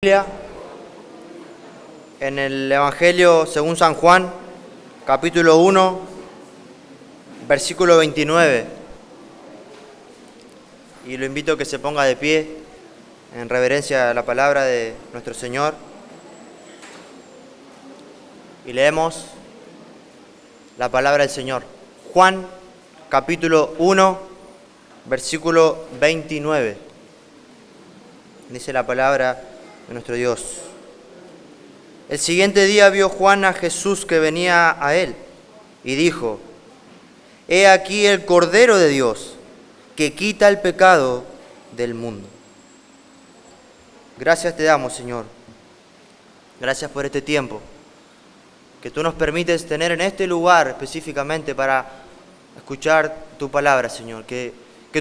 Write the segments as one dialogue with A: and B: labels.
A: Biblia en el Evangelio según San Juan, capítulo 1, versículo 29. Y lo invito a que se ponga de pie en reverencia a la palabra de nuestro Señor. Y leemos la palabra del Señor. Juan, capítulo 1, versículo 29. Dice la palabra de nuestro Dios. El siguiente día vio Juan a Jesús que venía a él y dijo: He aquí el Cordero de Dios que quita el pecado del mundo. Gracias te damos, Señor. Gracias por este tiempo que tú nos permites tener en este lugar específicamente para escuchar tu palabra, Señor. Que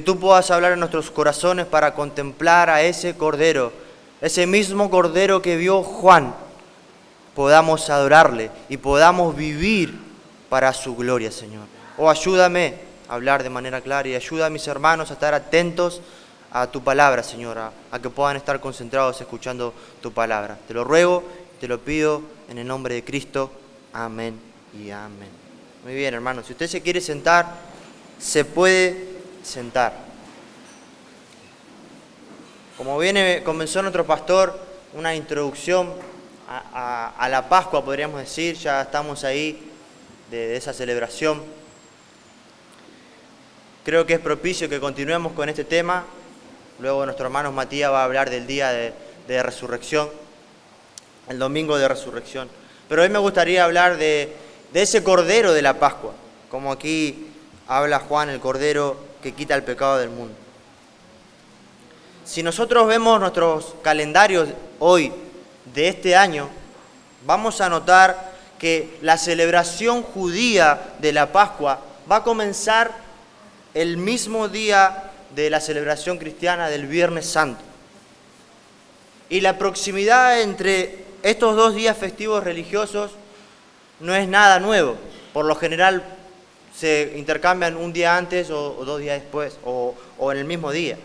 A: tú puedas hablar en nuestros corazones para contemplar a ese Cordero, ese mismo Cordero que vio Juan, podamos adorarle y podamos vivir para su gloria, Señor. Oh, ayúdame a hablar de manera clara y ayuda a mis hermanos a estar atentos a tu palabra, Señor, a que puedan estar concentrados escuchando tu palabra. Te lo ruego, te lo pido en el nombre de Cristo. Amén y amén. Muy bien, hermanos, si usted se quiere sentar, se puede sentar. Como comenzó nuestro pastor, una introducción a la Pascua, podríamos decir, ya estamos ahí de esa celebración. Creo que es propicio que continuemos con este tema. Luego nuestro hermano Matías va a hablar del día de resurrección, el domingo de resurrección. Pero hoy me gustaría hablar de ese Cordero de la Pascua, como aquí habla Juan, el Cordero que quita el pecado del mundo. Si nosotros vemos nuestros calendarios hoy de este año, vamos a notar que la celebración judía de la Pascua va a comenzar el mismo día de la celebración cristiana del Viernes Santo. Y la proximidad entre estos dos días festivos religiosos no es nada nuevo. Por lo general se intercambian un día antes o 2 días después o en el mismo día.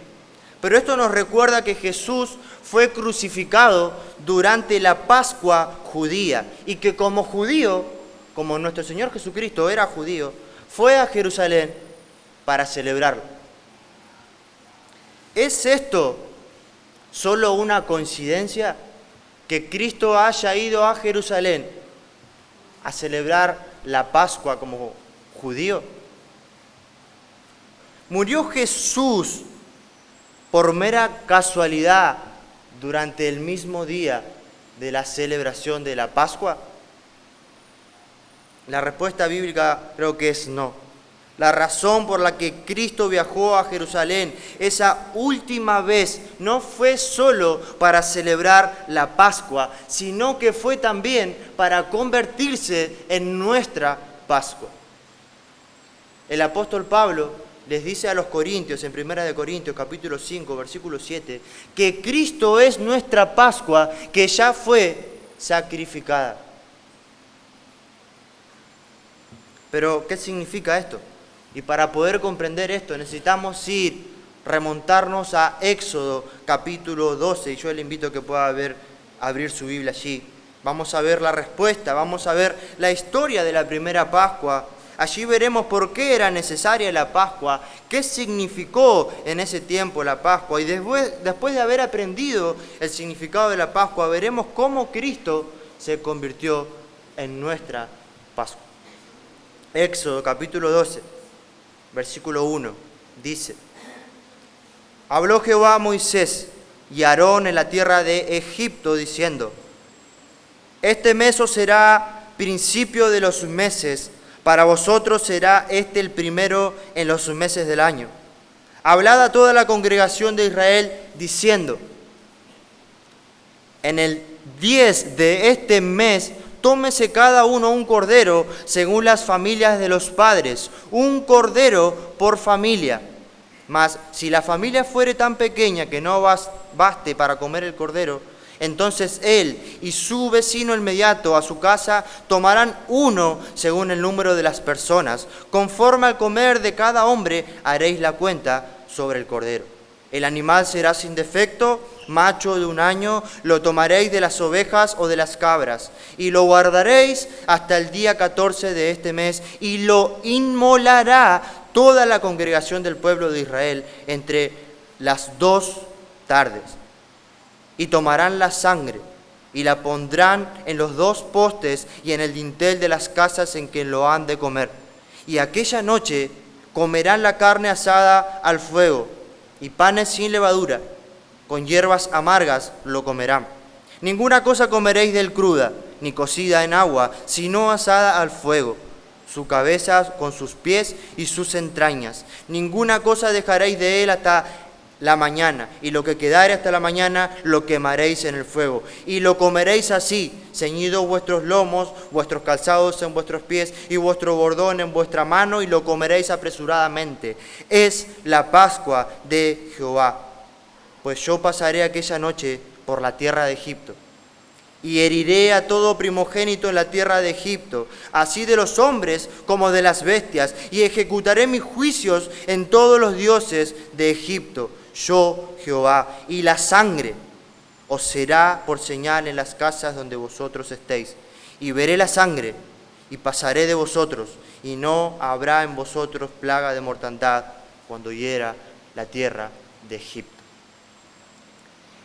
A: Pero esto nos recuerda que Jesús fue crucificado durante la Pascua judía y que como judío, como nuestro Señor Jesucristo era judío, fue a Jerusalén para celebrarlo. ¿Es esto solo una coincidencia que Cristo haya ido a Jerusalén a celebrar la Pascua como judío? ¿Murió Jesús por mera casualidad durante el mismo día de la celebración de la Pascua? La respuesta bíblica creo que es no. La razón por la que Cristo viajó a Jerusalén esa última vez no fue solo para celebrar la Pascua, sino que fue también para convertirse en nuestra Pascua. El apóstol Pablo les dice a los corintios, en 1 Corintios capítulo 5, versículo 7, que Cristo es nuestra Pascua que ya fue sacrificada. Pero, ¿qué significa esto? Y para poder comprender esto necesitamos remontarnos a Éxodo capítulo 12, y yo le invito a que pueda abrir su Biblia allí. Vamos a ver la respuesta, vamos a ver la historia de la primera Pascua. Allí veremos por qué era necesaria la Pascua, qué significó en ese tiempo la Pascua. Y después de haber aprendido el significado de la Pascua, veremos cómo Cristo se convirtió en nuestra Pascua. Éxodo capítulo 12, versículo 1, dice: Habló Jehová a Moisés y a Aarón en la tierra de Egipto, diciendo: Este mes os será principio de los meses. Para vosotros será este el primero en los meses del año. Hablad a toda la congregación de Israel, diciendo: En el 10 de este mes, tómese cada uno un cordero según las familias de los padres, un cordero por familia. Mas si la familia fuere tan pequeña que no baste para comer el cordero, entonces él y su vecino inmediato a su casa tomarán uno según el número de las personas. Conforme al comer de cada hombre haréis la cuenta sobre el cordero. El animal será sin defecto, macho de 1 año, lo tomaréis de las ovejas o de las cabras, y lo guardaréis hasta el día 14 de este mes, y lo inmolará toda la congregación del pueblo de Israel entre las 2 tardes. Y tomarán la sangre, y la pondrán en los 2 postes y en el dintel de las casas en que lo han de comer. Y aquella noche comerán la carne asada al fuego, y panes sin levadura, con hierbas amargas lo comerán. Ninguna cosa comeréis del cruda, ni cocida en agua, sino asada al fuego, su cabeza con sus pies y sus entrañas. Ninguna cosa dejaréis de él hasta la mañana, y lo que quedare hasta la mañana lo quemaréis en el fuego. Y lo comeréis así, ceñidos vuestros lomos, vuestros calzados en vuestros pies, y vuestro bordón en vuestra mano, y lo comeréis apresuradamente. Es la Pascua de Jehová. Pues yo pasaré aquella noche por la tierra de Egipto, y heriré a todo primogénito en la tierra de Egipto, así de los hombres como de las bestias, y ejecutaré mis juicios en todos los dioses de Egipto, yo Jehová. Y la sangre os será por señal en las casas donde vosotros estéis. Y veré la sangre, y pasaré de vosotros, y no habrá en vosotros plaga de mortandad cuando hiera la tierra de Egipto.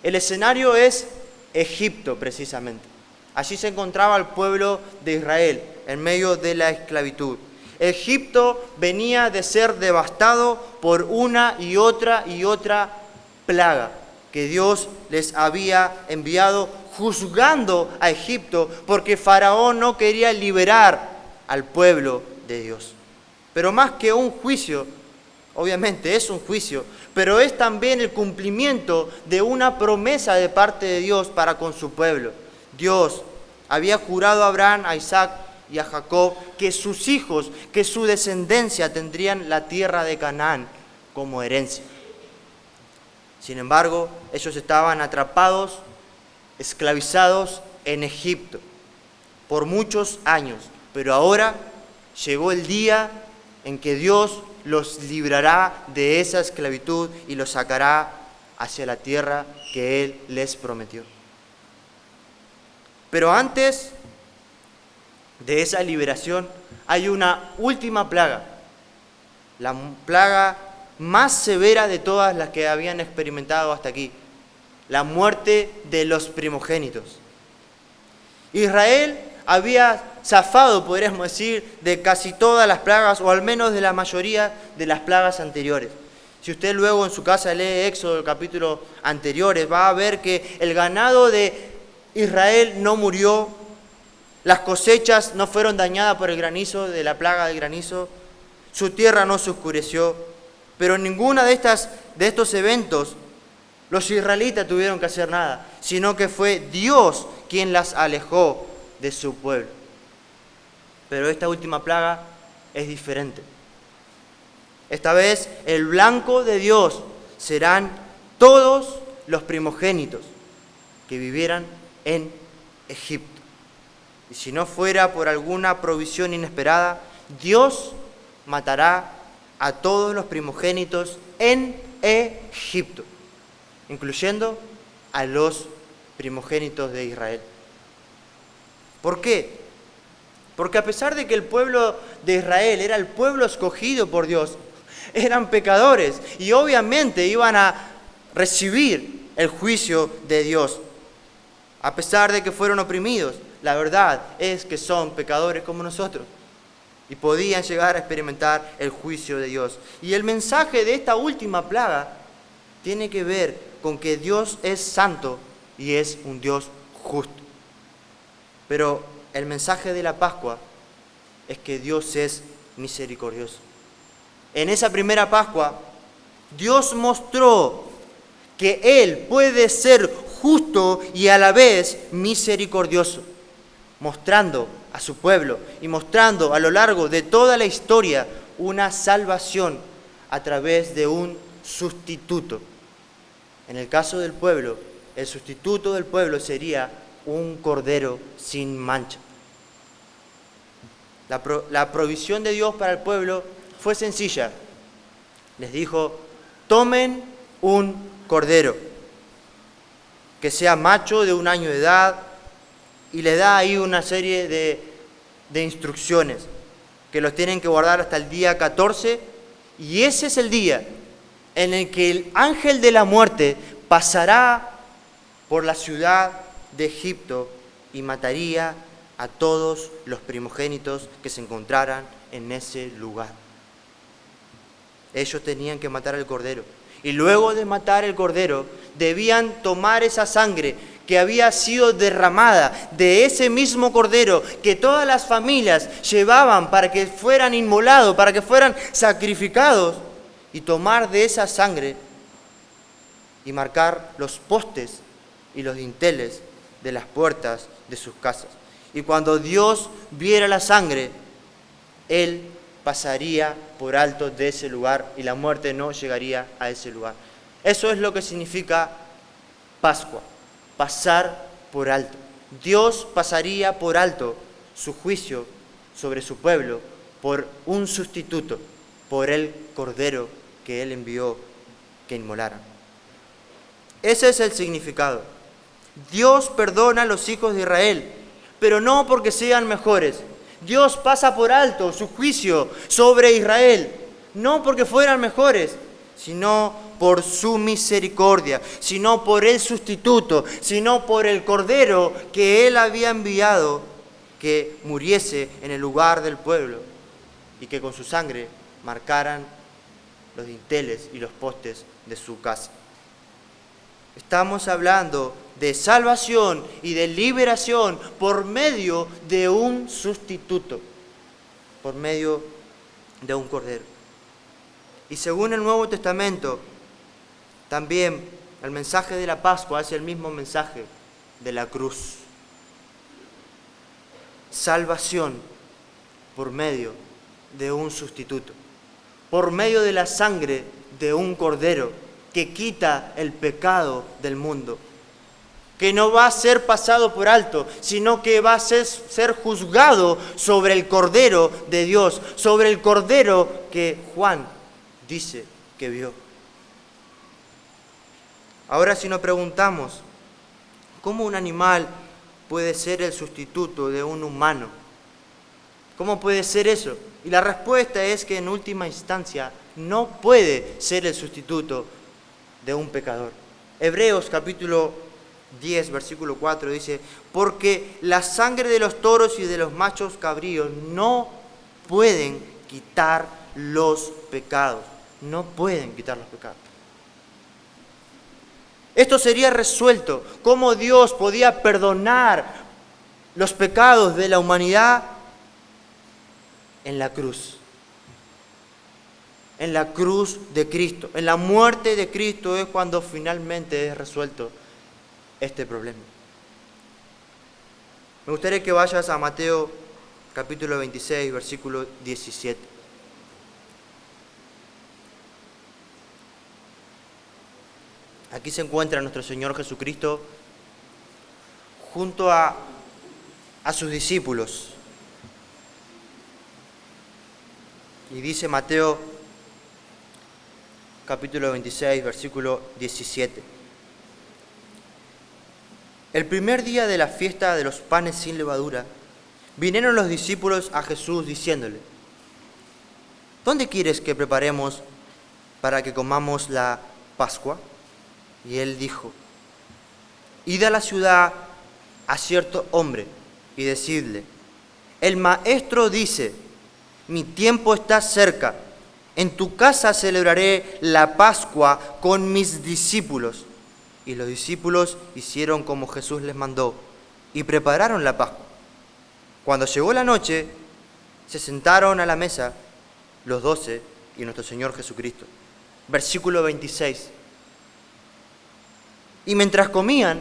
A: El escenario es Egipto, precisamente. Allí se encontraba el pueblo de Israel, en medio de la esclavitud. Egipto venía de ser devastado por una y otra plaga que Dios les había enviado, juzgando a Egipto porque Faraón no quería liberar al pueblo de Dios. Pero más que un juicio, obviamente es un juicio, pero es también el cumplimiento de una promesa de parte de Dios para con su pueblo. Dios había jurado a Abraham, a Isaac y a Jacob que sus hijos, que su descendencia tendrían la tierra de Canaán como herencia. Sin embargo, ellos estaban atrapados, esclavizados en Egipto por muchos años, pero ahora llegó el día en que Dios los librará de esa esclavitud y los sacará hacia la tierra que Él les prometió. Pero antes de esa liberación hay una última plaga, la plaga más severa de todas las que habían experimentado hasta aquí, la muerte de los primogénitos. Israel había zafado, podríamos decir, de casi todas las plagas, o al menos de la mayoría de las plagas anteriores. Si usted luego en su casa lee Éxodo, el capítulo anteriores, va a ver que el ganado de Israel no murió, las cosechas no fueron dañadas por el granizo, de la plaga del granizo, su tierra no se oscureció, pero en ninguna de estos eventos los israelitas tuvieron que hacer nada, sino que fue Dios quien las alejó de su pueblo. Pero esta última plaga es diferente. Esta vez el blanco de Dios serán todos los primogénitos que vivieran en Egipto. Y si no fuera por alguna provisión inesperada, Dios matará a todos los primogénitos en Egipto, incluyendo a los primogénitos de Israel. ¿Por qué? Porque a pesar de que el pueblo de Israel era el pueblo escogido por Dios, eran pecadores y obviamente iban a recibir el juicio de Dios. A pesar de que fueron oprimidos, la verdad es que son pecadores como nosotros y podían llegar a experimentar el juicio de Dios. Y el mensaje de esta última plaga tiene que ver con que Dios es santo y es un Dios justo. Pero el mensaje de la Pascua es que Dios es misericordioso. En esa primera Pascua, Dios mostró que Él puede ser justo y a la vez misericordioso, mostrando a su pueblo y mostrando a lo largo de toda la historia una salvación a través de un sustituto. En el caso del pueblo, el sustituto del pueblo sería un cordero sin mancha. La provisión de Dios para el pueblo fue sencilla. Les dijo: tomen un cordero que sea macho de 1 año de edad, y le da ahí una serie de instrucciones que los tienen que guardar hasta el día 14, y ese es el día en el que el ángel de la muerte pasará por la ciudad de Egipto y mataría a todos los primogénitos que se encontraran en ese lugar. Ellos tenían que matar al cordero, y luego de matar el cordero debían tomar esa sangre que había sido derramada de ese mismo cordero que todas las familias llevaban para que fueran inmolados, para que fueran sacrificados, y tomar de esa sangre y marcar los postes y los dinteles de las puertas de sus casas. Y cuando Dios viera la sangre, Él pasaría por alto de ese lugar y la muerte no llegaría a ese lugar. Eso es lo que significa Pascua, pasar por alto. Dios pasaría por alto su juicio sobre su pueblo por un sustituto, por el cordero que Él envió que inmolaran. Ese es el significado. Dios perdona a los hijos de Israel, pero no porque sean mejores. Dios pasa por alto su juicio sobre Israel, no porque fueran mejores, sino por su misericordia, sino por el sustituto, sino por el cordero que Él había enviado que muriese en el lugar del pueblo y que con su sangre marcaran los dinteles y los postes de su casa. Estamos hablando de salvación y de liberación por medio de un sustituto, por medio de un cordero. Y según el Nuevo Testamento, también el mensaje de la Pascua es el mismo mensaje de la cruz. Salvación por medio de un sustituto, por medio de la sangre de un cordero que quita el pecado del mundo, que no va a ser pasado por alto, sino que va a ser juzgado sobre el Cordero de Dios, sobre el Cordero que Juan dice que vio. Ahora, si nos preguntamos, ¿cómo un animal puede ser el sustituto de un humano? ¿Cómo puede ser eso? Y la respuesta es que en última instancia no puede ser el sustituto de un pecador. Hebreos capítulo 10, versículo 4 dice: porque la sangre de los toros y de los machos cabríos no pueden quitar los pecados. No pueden quitar los pecados. Esto sería resuelto. ¿Cómo Dios podía perdonar los pecados de la humanidad? En la cruz. En la cruz de Cristo. En la muerte de Cristo es cuando finalmente es resuelto este problema. Me gustaría que vayas a Mateo capítulo 26, versículo 17. Aquí se encuentra nuestro Señor Jesucristo junto a sus discípulos. Y dice Mateo capítulo 26, versículo 17. El primer día de la fiesta de los panes sin levadura, vinieron los discípulos a Jesús diciéndole: ¿dónde quieres que preparemos para que comamos la Pascua? Y él dijo: id a la ciudad a cierto hombre y decidle: el maestro dice, mi tiempo está cerca, en tu casa celebraré la Pascua con mis discípulos. Y los discípulos hicieron como Jesús les mandó y prepararon la Pascua. Cuando llegó la noche, se sentaron a la mesa los 12 y nuestro Señor Jesucristo. Versículo 26. Y mientras comían,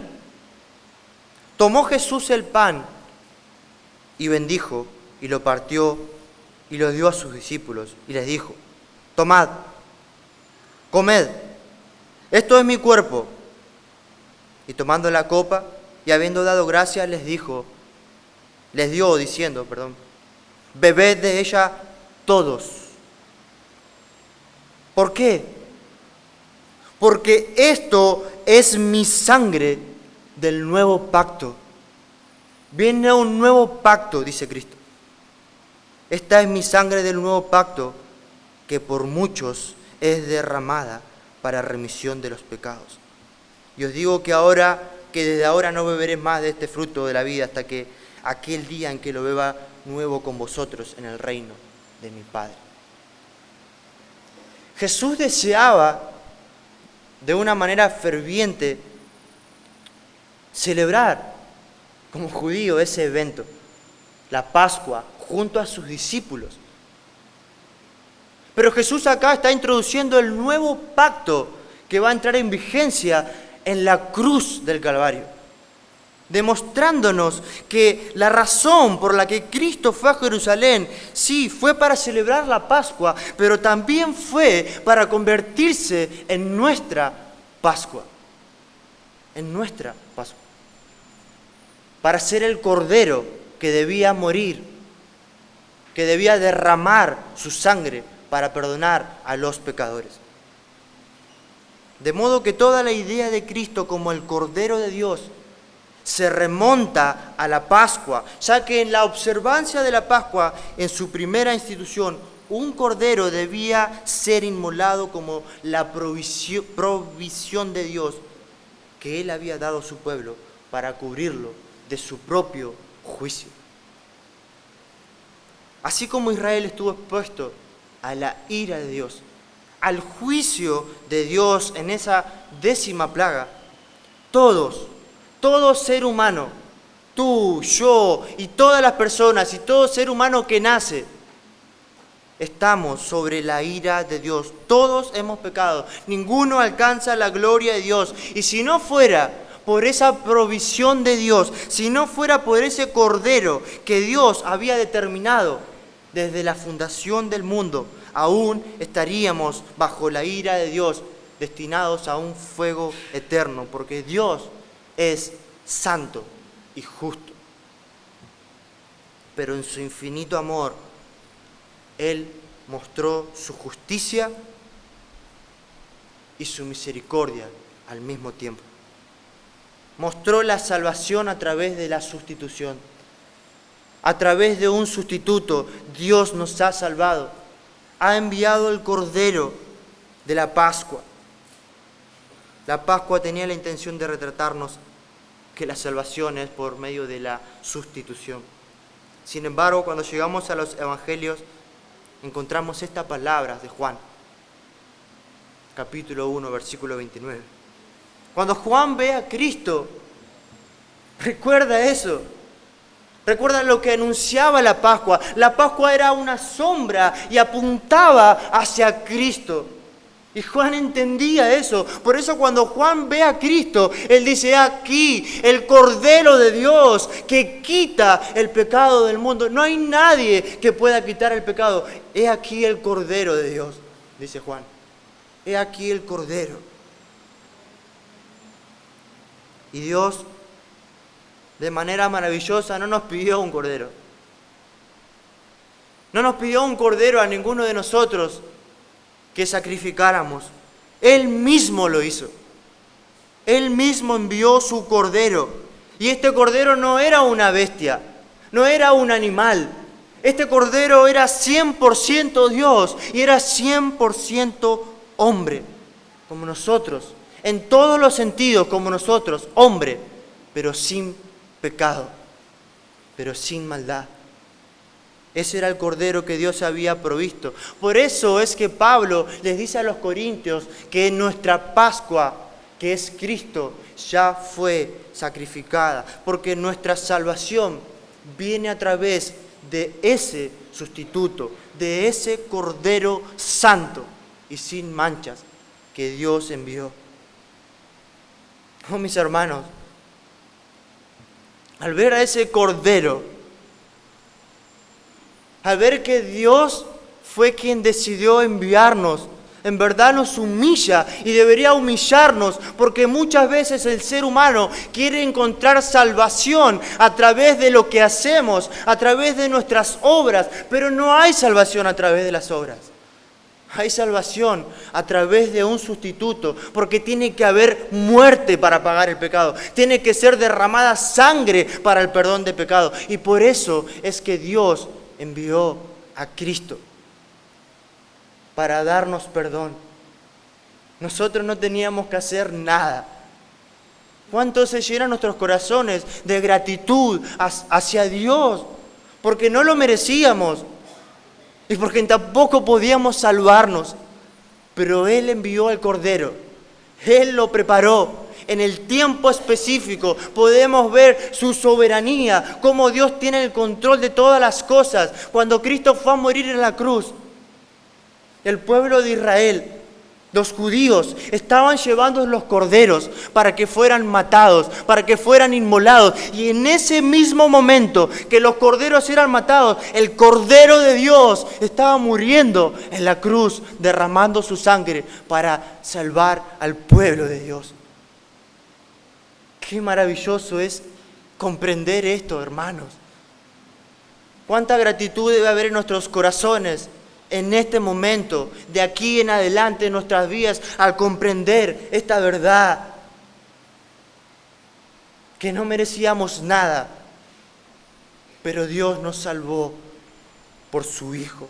A: tomó Jesús el pan y bendijo y lo partió y lo dio a sus discípulos y les dijo: tomad, comed, esto es mi cuerpo. Y tomando la copa y habiendo dado gracias les dio diciendo, bebed de ella todos. ¿Por qué? porque esto es mi sangre del nuevo pacto. Viene un nuevo pacto, dice Cristo. Esta es mi sangre del nuevo pacto, que por muchos es derramada para remisión de los pecados. Y os digo que desde ahora no beberé más de este fruto de la vida hasta que aquel día en que lo beba nuevo con vosotros en el reino de mi Padre. Jesús deseaba de una manera ferviente celebrar como judío ese evento, la Pascua, junto a sus discípulos. Pero Jesús acá está introduciendo el nuevo pacto que va a entrar en vigencia en la cruz del Calvario, demostrándonos que la razón por la que Cristo fue a Jerusalén, sí, fue para celebrar la Pascua, pero también fue para convertirse en nuestra Pascua, en nuestra Pascua, para ser el Cordero que debía morir, que debía derramar su sangre para perdonar a los pecadores. De modo que toda la idea de Cristo como el Cordero de Dios se remonta a la Pascua, ya que en la observancia de la Pascua, en su primera institución, un cordero debía ser inmolado como la provisión de Dios que Él había dado a su pueblo para cubrirlo de su propio juicio. Así como Israel estuvo expuesto a la ira de Dios, al juicio de Dios en esa 10ª plaga, todo ser humano, tú, yo y todas las personas y todo ser humano que nace, estamos sobre la ira de Dios. Todos hemos pecado, ninguno alcanza la gloria de Dios. Y si no fuera por esa provisión de Dios, si no fuera por ese Cordero que Dios había determinado desde la fundación del mundo, aún estaríamos bajo la ira de Dios, destinados a un fuego eterno, porque Dios es santo y justo. Pero en su infinito amor, Él mostró su justicia y su misericordia al mismo tiempo. Mostró la salvación a través de la sustitución. A través de un sustituto, Dios nos ha salvado. Ha enviado el Cordero de la Pascua. La Pascua tenía la intención de retratarnos que la salvación es por medio de la sustitución. Sin embargo, cuando llegamos a los Evangelios, encontramos estas palabras de Juan, capítulo 1, versículo 29. Cuando Juan ve a Cristo, recuerda eso. Recuerda lo que anunciaba la Pascua. La Pascua era una sombra y apuntaba hacia Cristo. Y Juan entendía eso. Por eso cuando Juan ve a Cristo, él dice: aquí el Cordero de Dios que quita el pecado del mundo. No hay nadie que pueda quitar el pecado. He aquí el Cordero de Dios, dice Juan. He aquí el Cordero. Y Dios, de manera maravillosa, no nos pidió un cordero. No nos pidió un cordero a ninguno de nosotros que sacrificáramos. Él mismo lo hizo. Él mismo envió su cordero. Y este cordero no era una bestia, no era un animal. Este cordero era 100% Dios y era 100% hombre, como nosotros. En todos los sentidos, como nosotros, hombre, pero sin pecado, pero sin maldad. Ese era el Cordero que Dios había provisto. Por eso es que Pablo les dice a los corintios que nuestra Pascua, que es Cristo, ya fue sacrificada, porque nuestra salvación viene a través de ese sustituto, de ese Cordero santo y sin manchas que Dios envió. Oh, mis hermanos, al ver a ese Cordero, al ver que Dios fue quien decidió enviarnos, en verdad nos humilla y debería humillarnos, porque muchas veces el ser humano quiere encontrar salvación a través de lo que hacemos, a través de nuestras obras, pero no hay salvación a través de las obras. Hay salvación a través de un sustituto, porque tiene que haber muerte para pagar el pecado. Tiene que ser derramada sangre para el perdón de pecado. Y por eso es que Dios envió a Cristo para darnos perdón. Nosotros no teníamos que hacer nada. ¿Cuánto se llenan nuestros corazones de gratitud hacia Dios? Porque no lo merecíamos. Y porque tampoco podíamos salvarnos. Pero Él envió al Cordero. Él lo preparó. En el tiempo específico podemos ver su soberanía, cómo Dios tiene el control de todas las cosas. Cuando Cristo fue a morir en la cruz, el pueblo de Israel, los judíos, estaban llevando los corderos para que fueran matados, para que fueran inmolados. Y en ese mismo momento que los corderos eran matados, el Cordero de Dios estaba muriendo en la cruz, derramando su sangre para salvar al pueblo de Dios. Qué maravilloso es comprender esto, hermanos. Cuánta gratitud debe haber en nuestros corazones en este momento, de aquí en adelante en nuestras vidas, al comprender esta verdad, que no merecíamos nada, pero Dios nos salvó por su Hijo.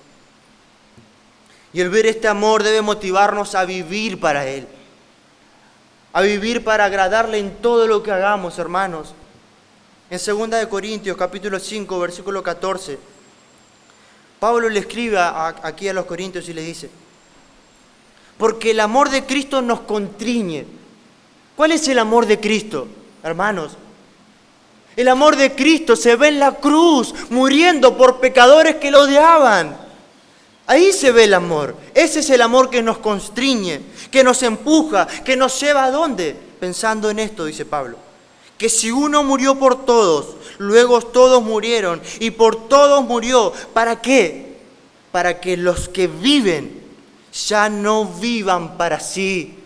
A: Y el ver este amor debe motivarnos a vivir para Él, a vivir para agradarle en todo lo que hagamos, hermanos. En 2 Corintios, capítulo 5, versículo 14, Pablo le escribe aquí a los corintios y le dice: porque el amor de Cristo nos constriñe. ¿Cuál es el amor de Cristo, hermanos? El amor de Cristo se ve en la cruz, muriendo por pecadores que lo odiaban. Ahí se ve el amor. Ese es el amor que nos constriñe, que nos empuja, que nos lleva ¿a dónde? Pensando en esto, dice Pablo, que si uno murió por todos, luego todos murieron, y por todos murió. ¿Para qué? Para que los que viven ya no vivan para sí,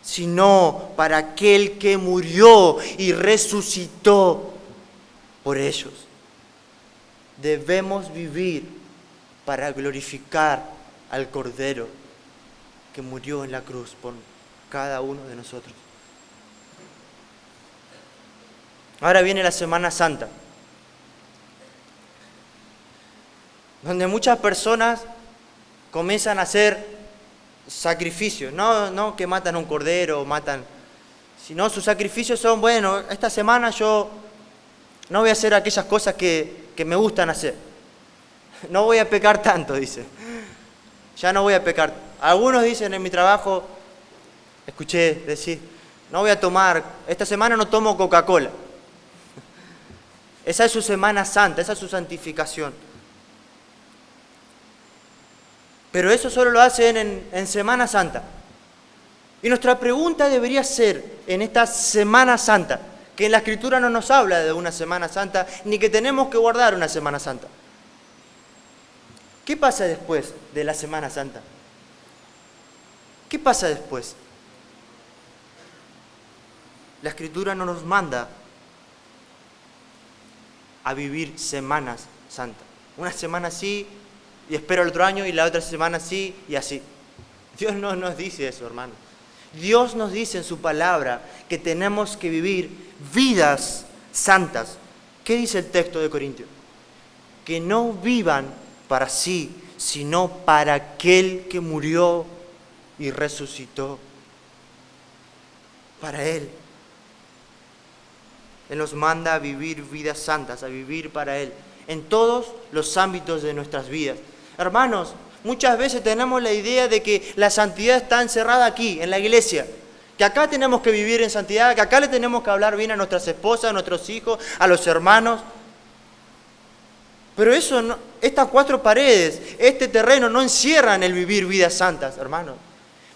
A: sino para aquel que murió y resucitó por ellos. Debemos vivir para glorificar al Cordero que murió en la cruz por cada uno de nosotros. Ahora viene la Semana Santa, donde muchas personas comienzan a hacer sacrificios, no que matan a un cordero, sino sus sacrificios son, bueno, esta semana yo no voy a hacer aquellas cosas que me gustan hacer, no voy a pecar tanto, dice, ya no voy a pecar. Algunos dicen en mi trabajo, escuché decir, no voy a tomar, esta semana no tomo Coca-Cola. Esa es su Semana Santa, esa es su santificación. Pero eso solo lo hacen en Semana Santa. Y nuestra pregunta debería ser, en esta Semana Santa, que en la Escritura no nos habla de una Semana Santa, ni que tenemos que guardar una Semana Santa. ¿Qué pasa después de la Semana Santa? ¿Qué pasa después? La Escritura no nos manda a vivir Semanas Santas. Una semana sí, y espero el otro año, y la otra semana sí, y así. Dios no nos dice eso, hermano. Dios nos dice en su palabra que tenemos que vivir vidas santas. ¿Qué dice el texto de Corintios? Que no vivan para sí, sino para aquel que murió y resucitó. Para Él. Él nos manda a vivir vidas santas, a vivir para Él, en todos los ámbitos de nuestras vidas. Hermanos, muchas veces tenemos la idea de que la santidad está encerrada aquí, en la iglesia, que acá tenemos que vivir en santidad, que acá le tenemos que hablar bien a nuestras esposas, a nuestros hijos, a los hermanos. Pero eso no, estas cuatro paredes, este terreno no encierran el vivir vidas santas, hermanos.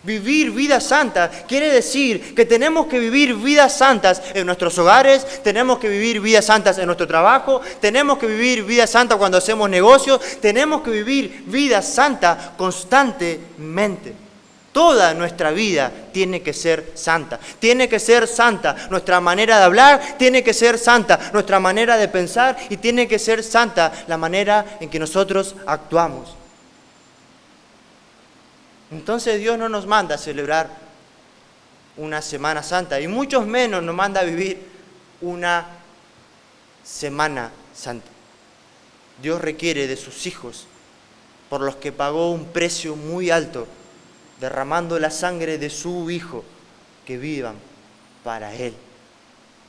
A: Vivir vidas santas quiere decir que tenemos que vivir vidas santas en nuestros hogares, tenemos que vivir vidas santas en nuestro trabajo, tenemos que vivir vidas santas cuando hacemos negocios, tenemos que vivir vidas santas constantemente. Toda nuestra vida tiene que ser santa. Tiene que ser santa nuestra manera de hablar, tiene que ser santa nuestra manera de pensar y tiene que ser santa la manera en que nosotros actuamos. Entonces Dios no nos manda a celebrar una Semana Santa y mucho menos nos manda a vivir una Semana Santa. Dios requiere de sus hijos, por los que pagó un precio muy alto, derramando la sangre de su Hijo, que vivan para Él,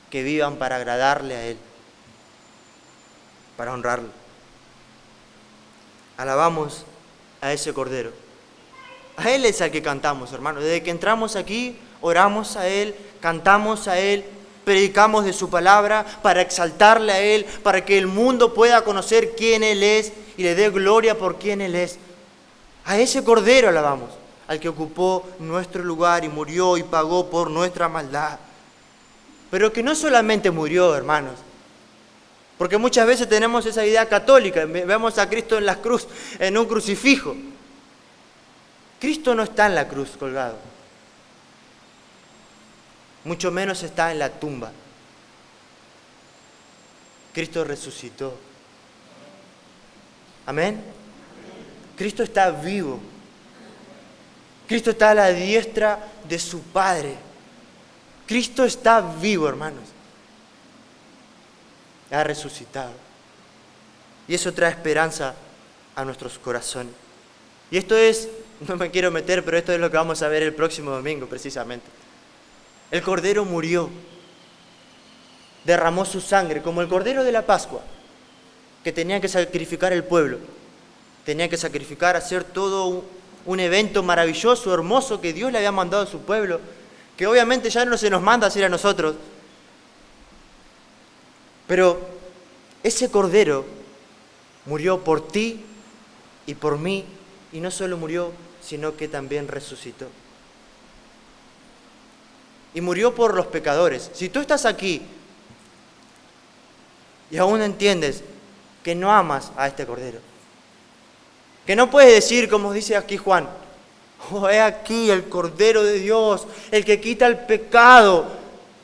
A: que vivan para agradarle a Él, para honrarlo. Alabamos a ese Cordero. A Él es al que cantamos, hermanos. Desde que entramos aquí, oramos a Él, cantamos a Él, predicamos de su palabra para exaltarle a Él, para que el mundo pueda conocer quién Él es y le dé gloria por quién Él es. A ese Cordero alabamos, al que ocupó nuestro lugar y murió y pagó por nuestra maldad. Pero que no solamente murió, hermanos, porque muchas veces tenemos esa idea católica, vemos a Cristo en la cruz, en un crucifijo. Cristo no está en la cruz colgado, mucho menos está en la tumba. Cristo resucitó. ¿Amén? Cristo está vivo. Cristo está a la diestra de su Padre. Cristo está vivo, hermanos. Ha resucitado. Y eso trae esperanza a nuestros corazones. Y esto es, no me quiero meter, pero esto es lo que vamos a ver el próximo domingo, precisamente. El Cordero murió, derramó su sangre, como el Cordero de la Pascua, que tenía que sacrificar el pueblo. Tenía que sacrificar, hacer todo un evento maravilloso, hermoso, que Dios le había mandado a su pueblo, que obviamente ya no se nos manda a hacer a nosotros. Pero ese Cordero murió por ti y por mí, y no solo murió, sino que también resucitó. Y murió por los pecadores. Si tú estás aquí y aún entiendes que no amas a este Cordero, que no puedes decir, como dice aquí Juan, oh, he aquí el Cordero de Dios, el que quita el pecado,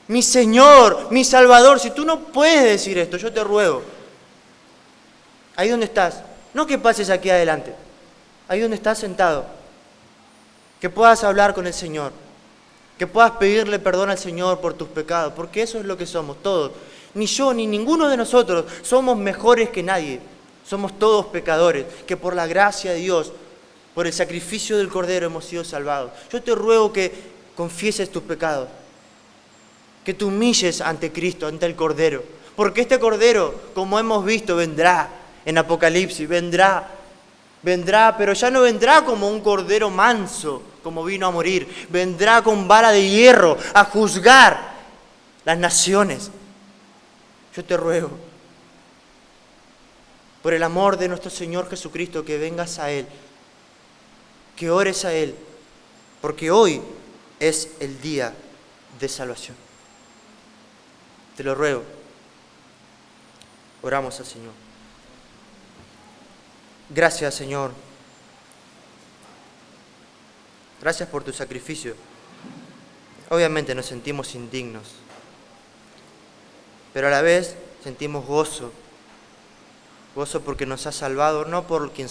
A: mi Señor, mi Salvador. Si tú no puedes decir esto, yo te ruego, ahí donde estás, no que pases aquí adelante, ahí donde estás sentado, que puedas hablar con el Señor, que puedas pedirle perdón al Señor por tus pecados, porque eso es lo que somos todos. Ni yo ni ninguno de nosotros somos mejores que nadie. Somos todos pecadores, que por la gracia de Dios, por el sacrificio del Cordero hemos sido salvados. Yo te ruego que confieses tus pecados, que te humilles ante Cristo, ante el Cordero, porque este Cordero, como hemos visto, vendrá en Apocalipsis, vendrá, pero ya no vendrá como un Cordero manso, como vino a morir, vendrá con vara de hierro a juzgar las naciones. Yo te ruego, por el amor de nuestro Señor Jesucristo, que vengas a Él, que ores a Él, porque hoy es el día de salvación. Te lo ruego. Oramos al Señor. Gracias, Señor. Gracias por tu sacrificio. Obviamente nos sentimos indignos, pero a la vez sentimos gozo porque nos has salvado, no por quien